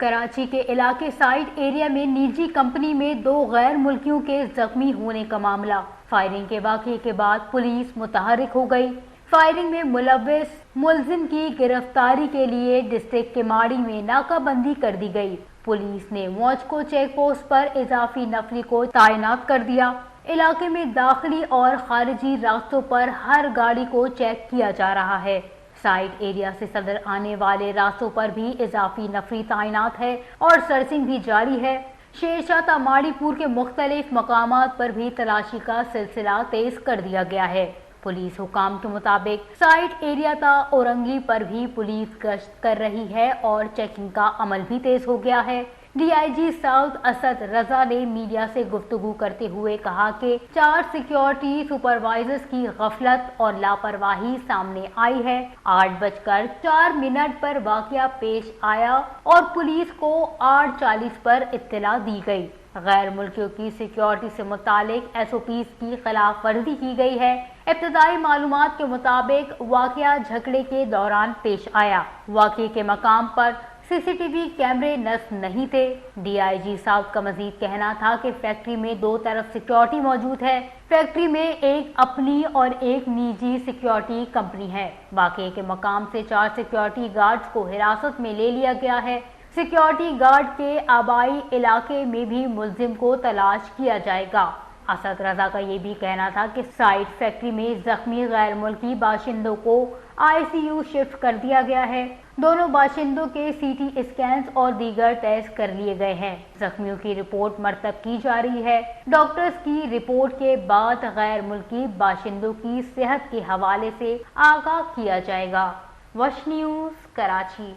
کراچی کے علاقے site area میں نجی کمپنی میں 2 غیر ملکیوں کے زخمی ہونے کا معاملہ۔ فائرنگ کے واقعے کے بعد پولیس متحرک ہو گئی۔ فائرنگ میں ملوث ملزم کی گرفتاری کے لیے ڈسٹرکٹ کیماڑی میں ناکہ بندی کر دی گئی۔ پولیس نے موجکو چیک پوسٹ پر اضافی نفری کو تعینات کر دیا۔ علاقے میں داخلی اور خارجی راستوں پر ہر گاڑی کو چیک کیا جا رہا ہے۔ سائٹ ایریا سے صدر آنے والے راستوں پر بھی اضافی نفری تعینات ہے اور سرچنگ بھی جاری ہے۔ شیرشاہ تا ماڑی پور کے مختلف مقامات پر بھی تلاشی کا سلسلہ تیز کر دیا گیا ہے۔ پولیس حکام کے مطابق سائٹ ایریا تا اورنگلی پر بھی پولیس گشت کر رہی ہے اور چیکنگ کا عمل بھی تیز ہو گیا ہے۔ D I G south Asad Raza نے میڈیا سے گفتگو کرتے ہوئے کہا کہ 4 سیکیورٹی سپروائزرز کی غفلت اور لاپرواہی سامنے آئی ہے۔ 8:04 پر واقعہ پیش آیا اور پولیس کو 8:40 پر اطلاع دی گئی۔ غیر ملکیوں کی سیکیورٹی سے متعلق SOPs کی خلاف ورزی کی گئی ہے۔ ابتدائی معلومات کے مطابق واقعہ جھگڑے کے دوران پیش آیا۔ واقعے کے مقام پر CCTV کیمرے نصب نہیں تھے۔ ڈی آئی جی ساؤتھ کا مزید کہنا تھا کہ فیکٹری میں 2 طرف سیکیورٹی موجود ہے۔ فیکٹری میں ایک اپنی اور ایک نجی سیکیورٹی کمپنی ہے۔ واقعے کے مقام سے 4 سیکیورٹی گارڈز کو حراست میں لے لیا گیا ہے۔ سیکیورٹی گارڈ کے آبائی علاقے میں بھی ملزم کو تلاش کیا جائے گا۔ اسد رضا کا یہ بھی کہنا تھا کہ سائٹ فیکٹری میں زخمی غیر ملکی باشندوں کو ICU شفٹ کر دیا گیا ہے۔ دونوں باشندوں کے CT اسکینز اور دیگر ٹیسٹ کر لیے گئے ہیں۔ زخمیوں کی رپورٹ مرتب کی جا رہی ہے۔ ڈاکٹرز کی رپورٹ کے بعد غیر ملکی باشندوں کی صحت کے حوالے سے آگاہ کیا جائے گا۔ وش نیوز، کراچی۔